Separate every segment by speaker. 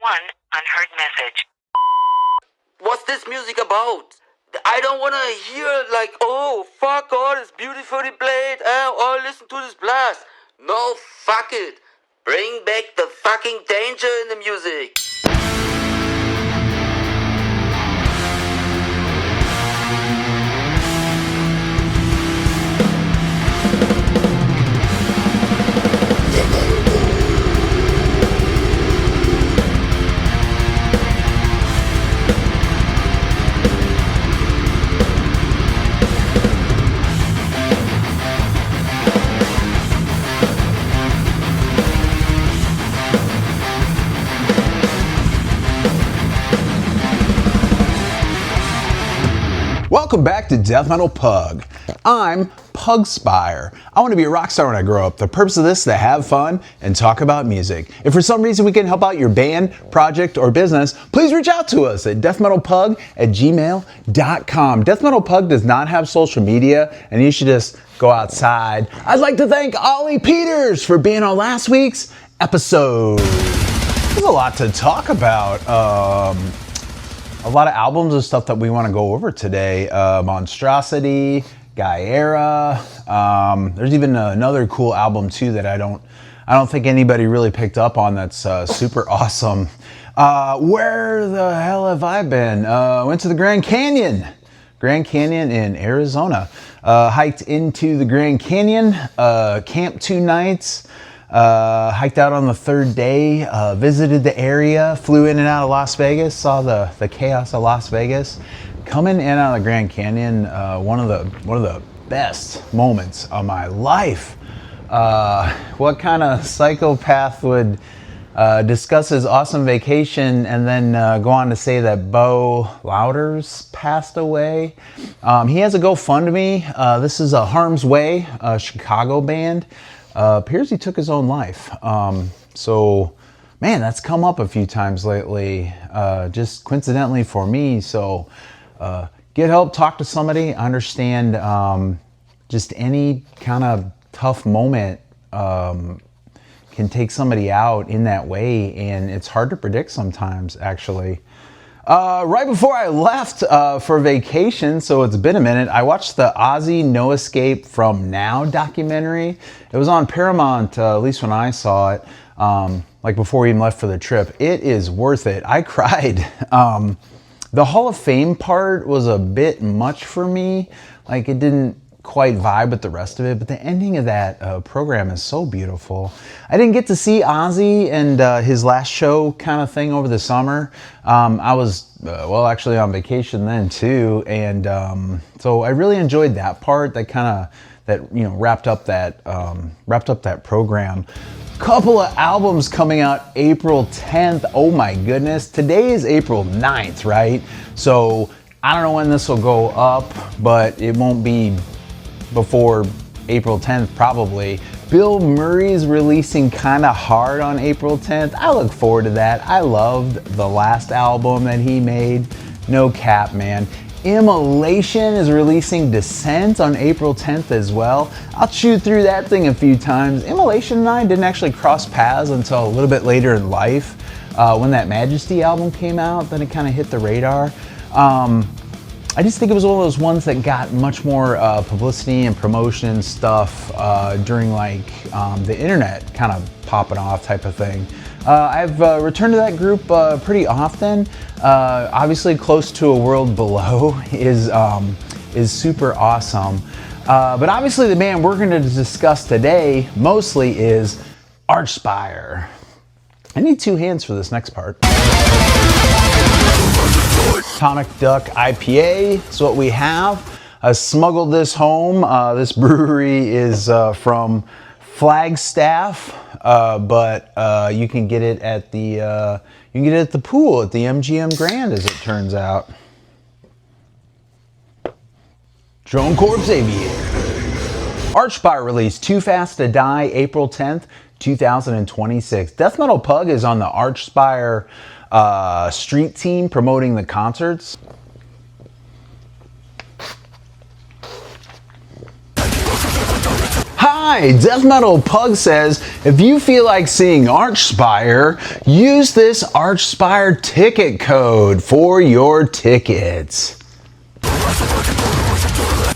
Speaker 1: One unheard message.
Speaker 2: What's this music about? I don't want to hear like, oh, fuck all this beautifully played, or listen to this blast. No, fuck it. Bring back the fucking danger in the music.
Speaker 3: Welcome back to Death Metal Pug. I'm Pugspire. I want to be a rock star when I grow up. The purpose of this is to have fun and talk about music. If for some reason we can help out your band, project, or business, please reach out to us at deathmetalpug@gmail.com. Death Metal Pug does not have social media, and you should just go outside. I'd like to thank Ollie Peters for being on last week's episode. There's a lot to talk about. A lot of albums and stuff that we want to go over today. Monstrosity, Gaerea. There's even another cool album too that I don't think anybody really picked up on. That's super awesome. Where the hell have I been? Went to the Grand Canyon in Arizona. Hiked into the Grand Canyon. Camped 2 nights. Hiked out on the 3rd day, visited the area, flew in and out of Las Vegas, saw the chaos of Las Vegas. Coming in out of the Grand Canyon, one of the best moments of my life. What kind of psychopath would discuss his awesome vacation and then go on to say that Bo Louders passed away? He has a GoFundMe. This is a Harm's Way, a Chicago band. Appears he took his own life. So, man, that's come up a few times lately, just coincidentally for me. So, get help, talk to somebody, understand just any kind of tough moment can take somebody out in that way, and it's hard to predict sometimes, actually. Right before I left for vacation, so it's been a minute, I watched the Ozzy No Escape From Now documentary. It was on Paramount, at least when I saw it, like before we even left for the trip. It is worth it. I cried. The Hall of Fame part was a bit much for me. Like, it didn't quite vibe with the rest of it, but the ending of that program is so beautiful. I didn't get to see Ozzy and his last show kind of thing over the summer. I was actually on vacation then too, and so I really enjoyed that part. Wrapped up that program. Couple of albums coming out April 10th. Oh my goodness, today is April 9th, right? So I don't know when this will go up, but it won't be before April 10th probably. Bilmuri is releasing kind of hard on April 10th. I look forward to that. I loved the last album that he made. No cap, man. Immolation is releasing Descent on April 10th as well. I'll chew through that thing a few times. Immolation and I didn't actually cross paths until a little bit later in life. When that Majesty album came out, then it kind of hit the radar. I just think it was one of those ones that got much more publicity and promotion and stuff during like the internet kind of popping off type of thing. I've returned to that group pretty often. Obviously, Close to a World Below is super awesome. But obviously the band we're going to discuss today mostly is Archspire. I need 2 hands for this next part. Tonic Duck IPA is what we have. I smuggled this home. This brewery is from Flagstaff, but you can get it at the pool at the MGM Grand, as it turns out. Drone Corps Aviator. Archspire released Too Fast to Die April 10th, 2026. Death Metal Pug is on the Archspire street team promoting the concerts. right, Death Metal Pug says, if you feel like seeing Archspire, use this Archspire ticket code for your tickets.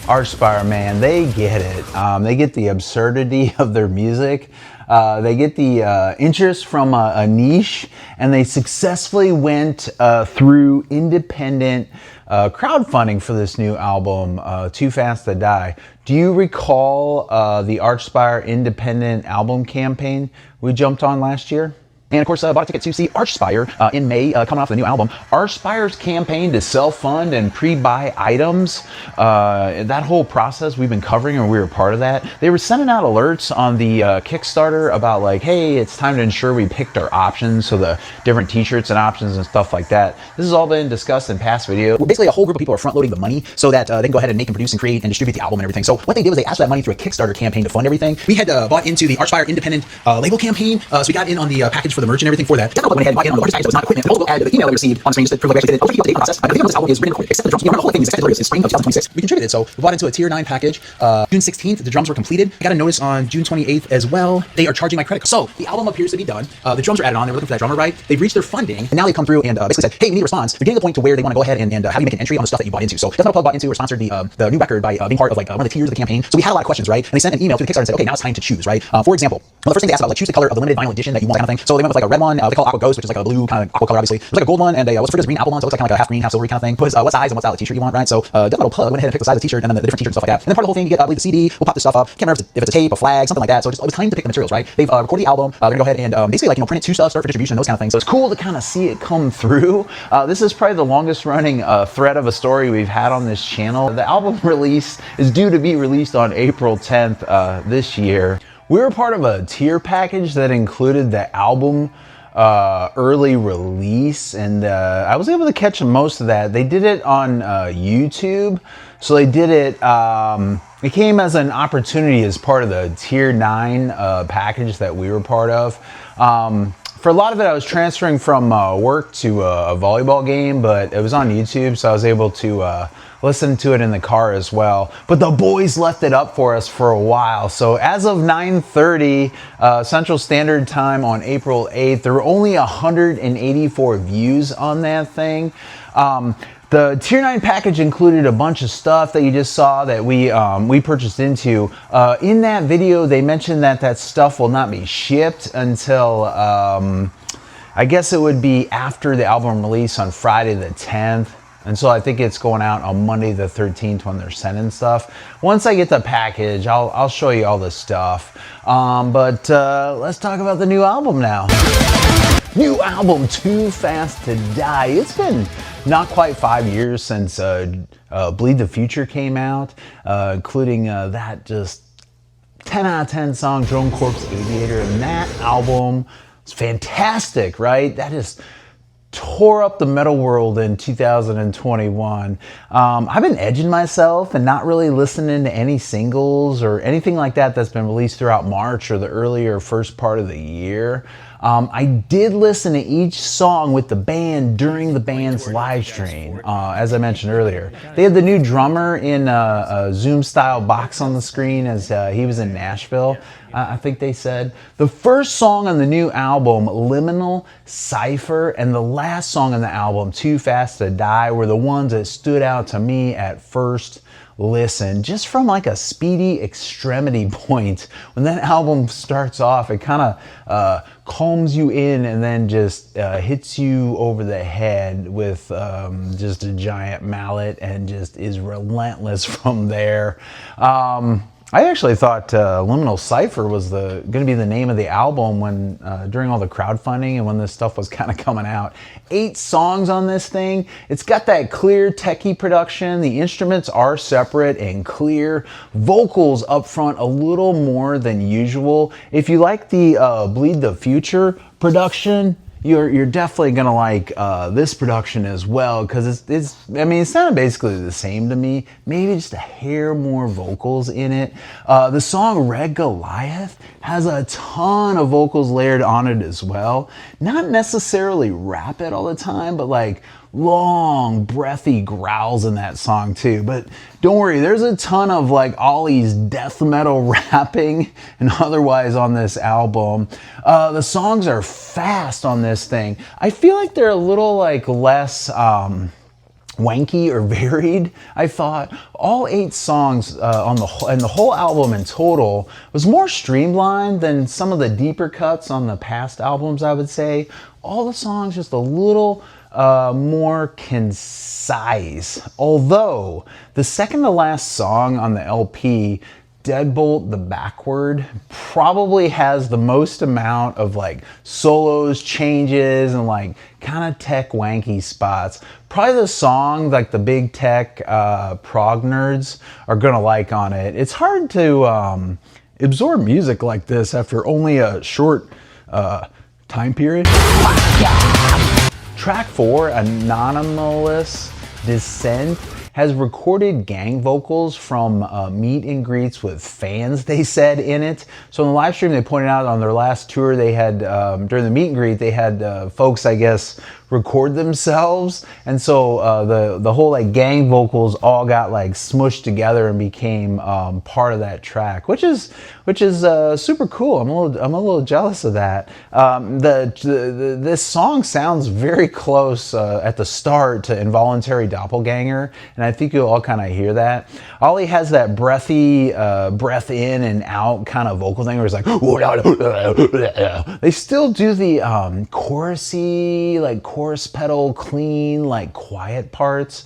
Speaker 3: Archspire, man, they get it. They get the absurdity of their music. They get the interest from a niche, and they successfully went through independent crowdfunding for this new album, Too Fast to Die. Do you recall the Archspire independent album campaign we jumped on last year? And of course, bought a ticket to see Archspire in May, coming off the new album. Archspire's campaign to self-fund and pre-buy items, that whole process we've been covering, and we were part of that. They were sending out alerts on the Kickstarter about like, hey, it's time to ensure we picked our options, so the different t-shirts and options and stuff like that. This has all been discussed in past videos. Basically, a whole group of people are front-loading the money so that they can go ahead and make and produce and create and distribute the album and everything. So what they did was they asked for that money through a Kickstarter campaign to fund everything. We had bought into the Archspire independent label campaign, so we got in on the package for the merch and everything for that. Death Metal went ahead and bought in on the largest package that was not equipment. Also, add the email we received on screen just to prove we actually did it. I'll keep you updated on the process. Everything on this album is written and recorded, except the drums. The whole thing is expected to release in spring of 2026. We contributed, so we bought into a tier 9 package. June 16th, the drums were completed. I got a notice on June 28th as well. They are charging my credit card. So the album appears to be done. The drums are added on. They were looking for that drummer, right? They've reached their funding, and now they come through and basically said, hey, we need a response. They're getting to the point to where they want to go ahead and have you make an entry on the stuff that you bought into. So Death Metal Pug bought into or sponsored the new record by being part of like one of the tiers of the campaign. So we had a lot of questions, right? And they sent an email to the Kickstarter and said, okay, now it's time to choose, right? For example, well, the first thing they asked about, like, choose the color of the limited vinyl edition that you want, kind of thing. So they went with like a red one. They call it Aqua Ghost, which is like a blue kind of aqua color, obviously. There's like a gold one, and what's for this green apple one, so it looks like kind of like a half green, half silvery kind of thing. Was what size and what style of t-shirt you want, right? So Death Metal Pug went ahead and picked the size of the t-shirt and then the different t-shirts and stuff like that. And then part of the whole thing, you get, I believe, the CD. We'll pop this stuff up. Can't remember if it's a tape, a flag, something like that. So it was time to pick the materials, right? They've recorded the album. They're gonna go ahead and basically like print it to stuff, start for distribution, those kind of things. So it's cool to kind of see it come through. This is probably the longest running thread of a story we've had on this channel. The album release is due to be released on April 10th this year. We were part of a tier package that included the album early release, and I was able to catch most of that. They did it on YouTube, so they did it. It came as an opportunity as part of the tier 9 package that we were part of. For a lot of it, I was transferring from work to a volleyball game, but it was on YouTube, so I was able to listen to it in the car as well. But the boys left it up for us for a while. So as of 9:30 Central Standard Time on April 8th, there were only 184 views on that thing. The Tier 9 package included a bunch of stuff that you just saw that we purchased into. In that video, they mentioned that that stuff will not be shipped until, I guess it would be after the album release on Friday the 10th. And so I think it's going out on Monday the 13th when they're sending stuff. Once I get the package, I'll show you all this stuff. But let's talk about the new album now. New album, Too Fast to Die. It's been not quite 5 years since Bleed the Future came out, including that just 10 out of 10 song, Drone Corpse Aviator. And that album is fantastic, right? That is tore up the metal world in 2021. I've been edging myself and not really listening to any singles or anything like that that's been released throughout March or the earlier first part of the year. I did listen to each song with the band during the band's live stream, as I mentioned earlier. They had the new drummer in a Zoom-style box on the screen as he was in Nashville, I think they said. The first song on the new album, Liminal, Cypher, and the last song on the album, Too Fast to Die, were the ones that stood out to me at first listen, just from like a speedy extremity point. When that album starts off, it kind of calms you in and then just hits you over the head with just a giant mallet and just is relentless from there. I actually thought Liminal Cypher was going to be the name of the album when during all the crowdfunding and when this stuff was kind of coming out. 8 songs on this thing. It's got that clear techie production. The instruments are separate and clear. Vocals up front a little more than usual. If you like the Bleed the Future production, you're definitely gonna like this production as well, because it's I mean, it sounded basically the same to me, maybe just a hair more vocals in it. The song Red Goliath has a ton of vocals layered on it as well. Not necessarily rapid all the time, but like long, breathy growls in that song too. But don't worry, there's a ton of like Ollie's death metal rapping and otherwise on this album. The songs are fast on this thing. I feel like they're a little like less wanky or varied. I thought all 8 songs and the whole album in total was more streamlined than some of the deeper cuts on the past albums, I would say. All the songs just a little more concise. Although the second to last song on the LP, Deadbolt the Backward, probably has the most amount of like solos, changes, and like kind of tech wanky spots. Probably the song like the big tech prog nerds are gonna like on it. It's hard to absorb music like this after only a short time period. Track 4, Anonymous Descent, has recorded gang vocals from meet and greets with fans, they said, in it. So in the live stream, they pointed out on their last tour, they had, during the meet and greet, they had folks, I guess, record themselves. And so the whole like gang vocals all got like smushed together and became part of that track, which is super cool. I'm a little jealous of that. This song sounds very close at the start to Involuntary Doppelganger, and I think you'll all kind of hear that. Ollie has that breathy, breath in and out kind of vocal thing where it's like, they still do the chorusy, like chorus pedal clean, like quiet parts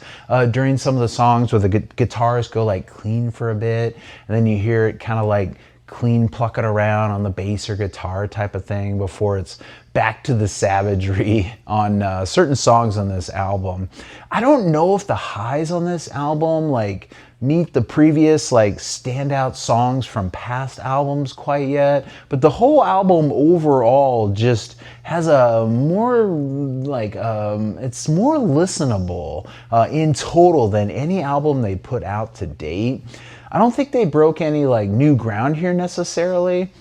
Speaker 3: during some of the songs where the guitars go like clean for a bit, and then you hear it kind of like clean plucking around on the bass or guitar type of thing before it's back to the savagery on certain songs on this album. I don't know if the highs on this album like meet the previous like standout songs from past albums quite yet, but the whole album overall just has a more like it's more listenable in total than any album they put out to date. I don't think they broke any like new ground here necessarily.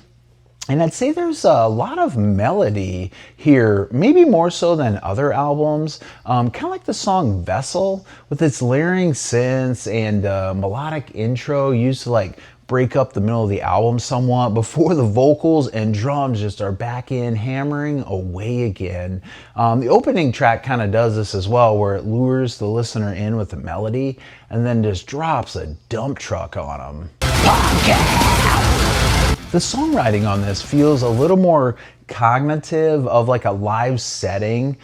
Speaker 3: And I'd say there's a lot of melody here, maybe more so than other albums. Kind of like the song Vessel with its layering synths and melodic intro used to like break up the middle of the album somewhat before the vocals and drums just are back in hammering away again. The opening track kind of does this as well, where it lures the listener in with the melody and then just drops a dump truck on them. The songwriting on this feels a little more cognitive of like a live setting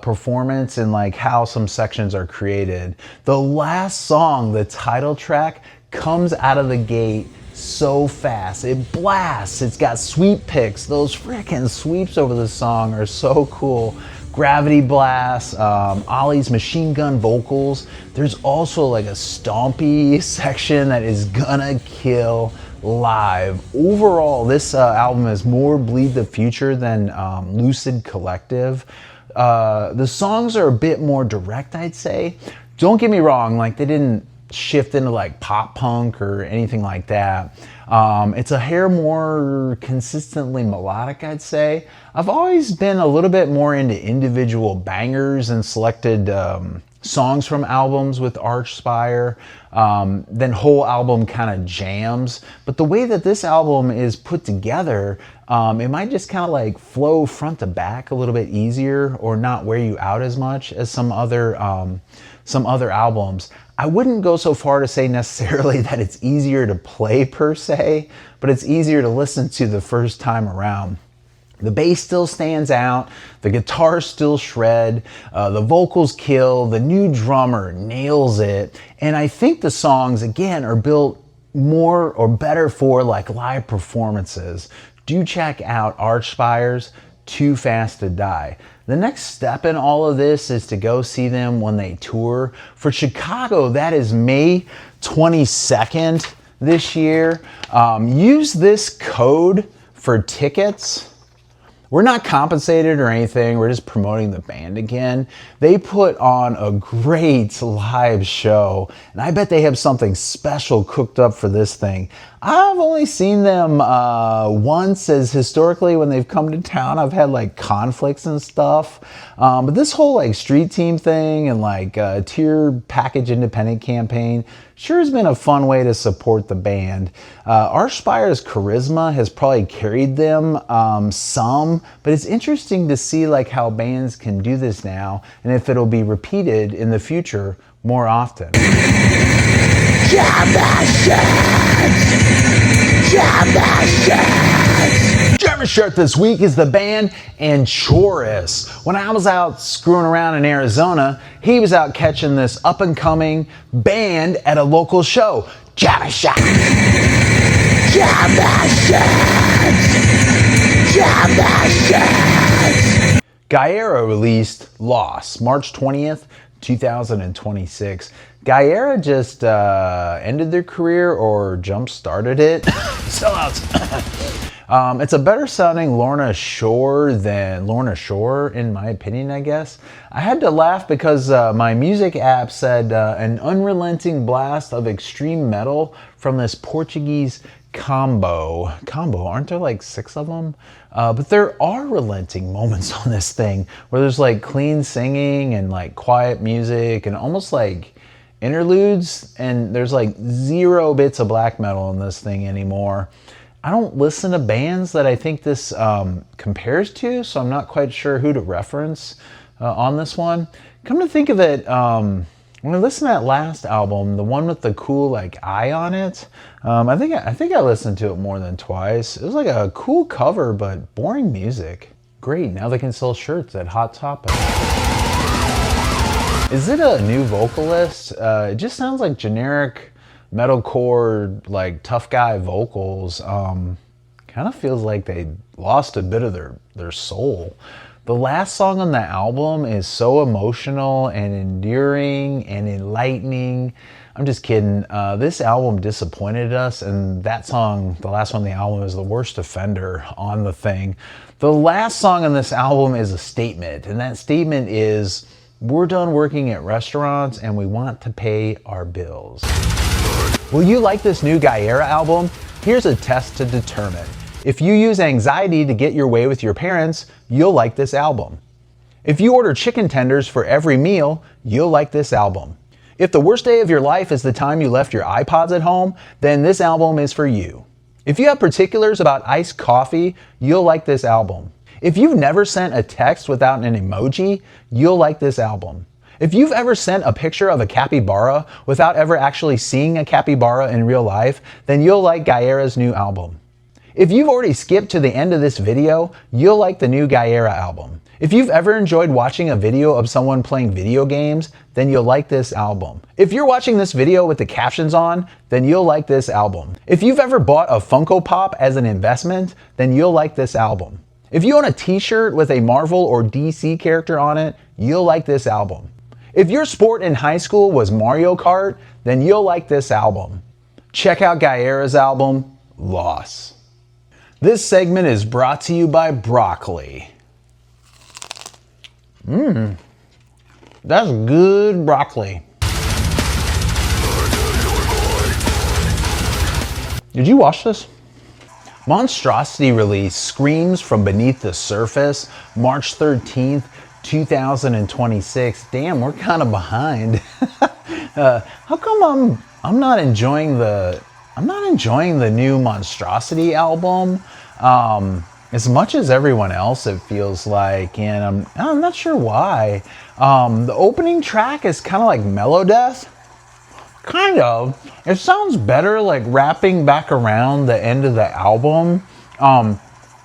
Speaker 3: performance and like how some sections are created. The last song, the title track, comes out of the gate so fast. It blasts. It's got sweep picks. Those freaking sweeps over the song are so cool. Gravity blasts, Ollie's machine gun vocals. There's also like a stompy section that is gonna kill live. Overall, this album is more Bleed the Future than Lucid Collective. The songs are a bit more direct, I'd say. Don't get me wrong, like they didn't shift into like pop punk or anything like that. It's a hair more consistently melodic, I'd say. I've always been a little bit more into individual bangers and selected songs from albums with Archspire, then whole album kind of jams. But the way that this album is put together, it might just kind of like flow front to back a little bit easier or not wear you out as much as some other albums. I wouldn't go so far to say necessarily that it's easier to play per se, but it's easier to listen to the first time around. The bass still stands out, the guitars still shred, the vocals kill, the new drummer nails it, and I think the songs, again, are built more or better for like live performances. Do check out Archspire's Too Fast to Die. The next step in all of this is to go see them when they tour. For Chicago, that is May 22nd this year. Use this code for tickets. We're not compensated or anything. We're just promoting the band again. They put on a great live show, and I bet they have something special cooked up for this thing. I've only seen them once, as historically when they've come to town, I've had like conflicts and stuff. But this whole like street team thing and like tier package independent campaign sure has been a fun way to support the band. Archspire's charisma has probably carried them some, but it's interesting to see like how bands can do this now and if it'll be repeated in the future more often. German shirt this week is the band Anchoress. When I was out screwing around in Arizona, he was out catching this up-and-coming band at a local show. Gaerea released Lost, March 20th, 2026. Gaerea just ended their career or jump-started it. Sellouts. It's a better sounding Lorna Shore than Lorna Shore, in my opinion, I guess. I had to laugh because my music app said an unrelenting blast of extreme metal from this Portuguese combo. Aren't there like 6 of them? But there are relenting moments on this thing where there's like clean singing and like quiet music and almost like interludes, and there's like 0 bits of black metal in this thing anymore. I don't listen to bands that I think this compares to, so I'm not quite sure who to reference on this one. Come to think of it, when I listened to that last album, the one with the cool like eye on it, I think I listened to it more than twice. It was like a cool cover, but boring music. Great, now they can sell shirts at Hot Topic. Is it a new vocalist? It just sounds like generic metalcore, like tough guy vocals. Kind of feels like they lost a bit of their soul. The last song on the album is so emotional and endearing and enlightening. I'm just kidding. This album disappointed us, and that song, the last one on the album, is the worst offender on the thing. The last song on this album is a statement, and that statement is, we're done working at restaurants and we want to pay our bills. Will you like this new Gaerea album? Here's a test to determine. If you use anxiety to get your way with your parents, you'll like this album. If you order chicken tenders for every meal, you'll like this album. If the worst day of your life is the time you left your iPods at home, then this album is for you. If you have particulars about iced coffee, you'll like this album. If you've never sent a text without an emoji, you'll like this album. If you've ever sent a picture of a capybara without ever actually seeing a capybara in real life, then you'll like Gaerea's new album. If you've already skipped to the end of this video, you'll like the new Gaerea album. If you've ever enjoyed watching a video of someone playing video games, then you'll like this album. If you're watching this video with the captions on, then you'll like this album. If you've ever bought a Funko Pop as an investment, then you'll like this album. If you own a t-shirt with a Marvel or DC character on it, you'll like this album. If your sport in high school was Mario Kart, then you'll like this album. Check out Gaerea's album, Lost. This segment is brought to you by broccoli. That's good broccoli. Did you watch this? Monstrosity released Screams from Beneath the Surface, March 13th, 2026. Damn, we're kind of behind. How come I'm not enjoying the new Monstrosity album as much as everyone else, it feels like, and I'm not sure why. The opening track is kind of like Melodeath. Kind of. It sounds better like wrapping back around the end of the album.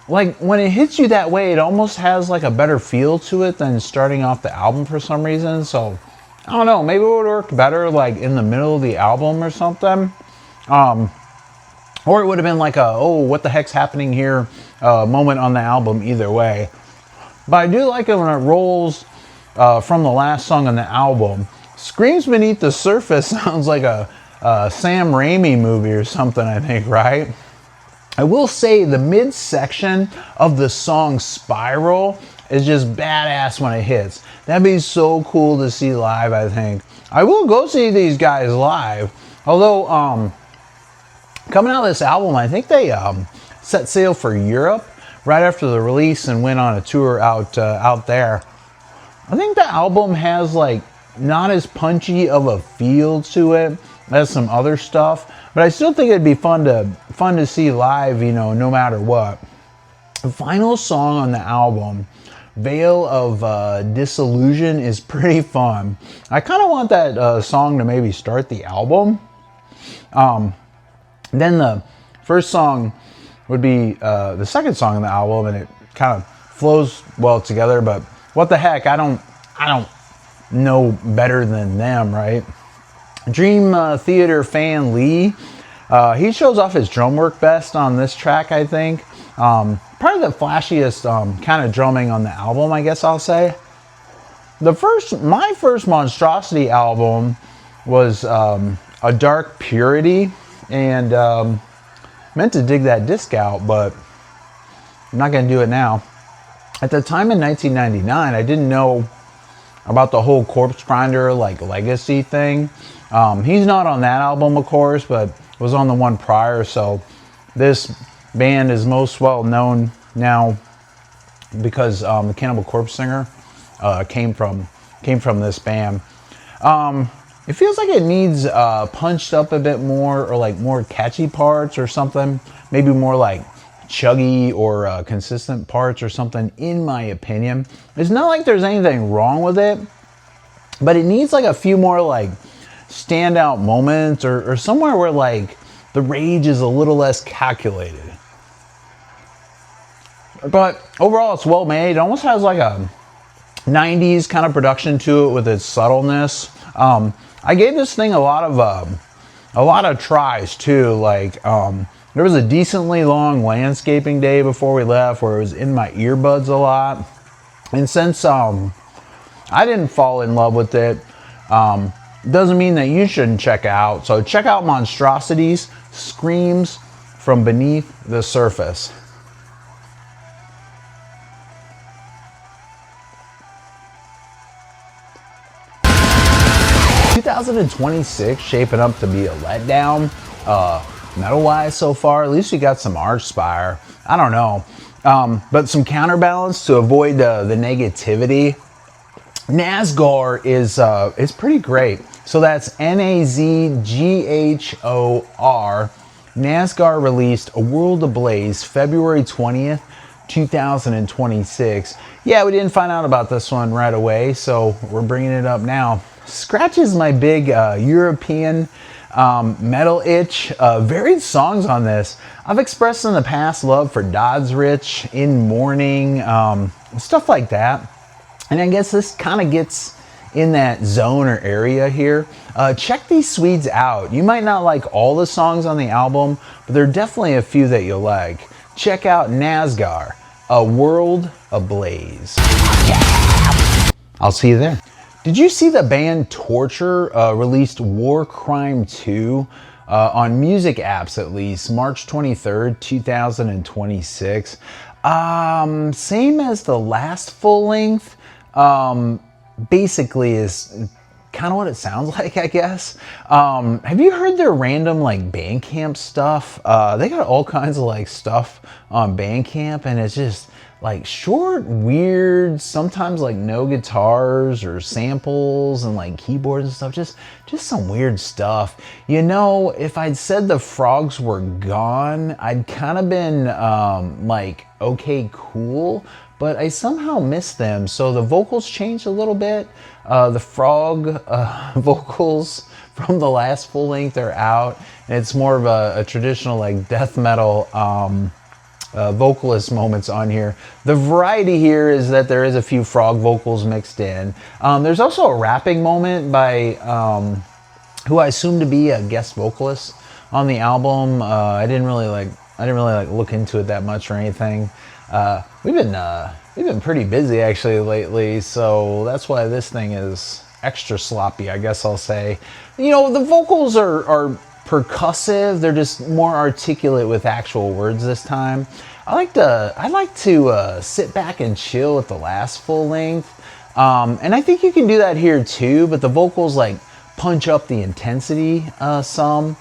Speaker 3: Like when it hits you that way, it almost has like a better feel to it than starting off the album for some reason. So I don't know, maybe it would work better like in the middle of the album or something. Or it would have been like a, oh, what the heck's happening here moment on the album either way. But I do like it when it rolls from the last song on the album. Screams Beneath the Surface sounds like a Sam Raimi movie or something, I think, right? I will say the midsection of the song Spiral is just badass when it hits. That'd be so cool to see live, I think. I will go see these guys live. Although, coming out of this album, I think they set sail for Europe right after the release and went on a tour out there. I think the album has like not as punchy of a feel to it as some other stuff, but I still think it'd be fun to see live, you know, no matter what. The final song on the album, Veil of Disillusion, is pretty fun. I kind of want that song to maybe start the album. Then the first song would be the second song on the album, and it kind of flows well together. But what the heck? I don't know better than them, right? Dream Theater fan Lee, he shows off his drum work best on this track, I think. Probably the flashiest kind of drumming on the album, I guess I'll say. My first Monstrosity album was A Dark Purity, and meant to dig that disc out, but I'm not going to do it now. At the time in 1999, I didn't know about the whole Corpse Grinder like legacy thing. He's not on that album, of course, but was on the one prior. So this band is most well known now because the Cannibal Corpse singer came from this band. It feels like it needs punched up a bit more, or like more catchy parts or something. Maybe more like chuggy or consistent parts or something, in my opinion. It's not like there's anything wrong with it, but it needs like a few more like standout moments, or somewhere where like the rage is a little less calculated. But overall, it's well made. It almost has like a 90s kind of production to it with its subtleness. I gave this thing a lot of tries too. Like there was a decently long landscaping day before we left where it was in my earbuds a lot. And since I didn't fall in love with it, doesn't mean that you shouldn't check out. So check out Monstrosity's Screams from Beneath the Surface. "2026 shaping up to be a letdown, metal-wise so far. At least we got some Archspire. I don't know, but some counterbalance to avoid the negativity. Nazghor is pretty great. So that's Nazghor. Nazghor released A World Ablaze February 20th, 2026. Yeah, we didn't find out about this one right away, so we're bringing it up now. Scratches my big European metal itch. Varied songs on this. I've expressed in the past love for Dodsrich, In Mourning, stuff like that. And I guess this kind of gets in that zone or area here. Check these Swedes out. You might not like all the songs on the album, but there are definitely a few that you'll like. Check out Nazghor, A World Ablaze. I'll see you there. Did you see the band Torture released War Crime 2 on music apps, at least, March 23rd, 2026? Same as the last full length. Basically is kind of what it sounds like, I guess. Have you heard their random like Bandcamp stuff? They got all kinds of like stuff on Bandcamp, and it's just like short, weird, sometimes like no guitars or samples and like keyboards and stuff. Just some weird stuff. You know, if I'd said the frogs were gone, I'd kind of been like, okay, cool. But I somehow missed them. So the vocals changed a little bit. The frog vocals from the last full length are out. And it's more of a traditional like death metal vocalist moments on here. The variety here is that there is a few frog vocals mixed in. There's also a rapping moment by who I assume to be a guest vocalist on the album. I didn't really look into it that much or anything. We've been pretty busy actually lately, so that's why this thing is extra sloppy, I guess I'll say. You know, the vocals are percussive. They're just more articulate with actual words this time. I like to sit back and chill with the last full length. And I think you can do that here too, but the vocals like punch up the intensity some.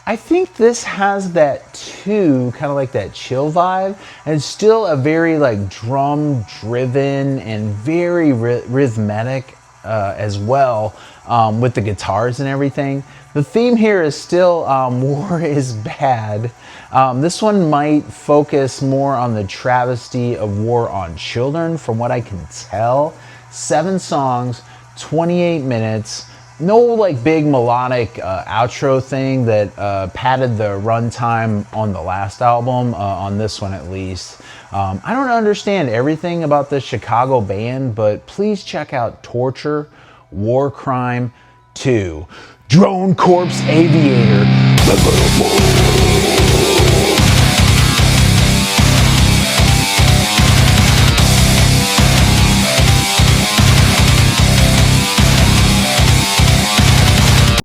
Speaker 3: I think this has that too, kind of like that chill vibe, and it's still a very like drum driven and very rhythmic as well, with the guitars and everything. The theme here is still War is Bad. This one might focus more on the travesty of war on children, from what I can tell. 7 songs, 28 minutes. No like big melodic outro thing that padded the runtime on the last album, on this one at least. I don't understand everything about this Chicago band, but please check out Torture, War Crime 2, Drone Corpse Aviator.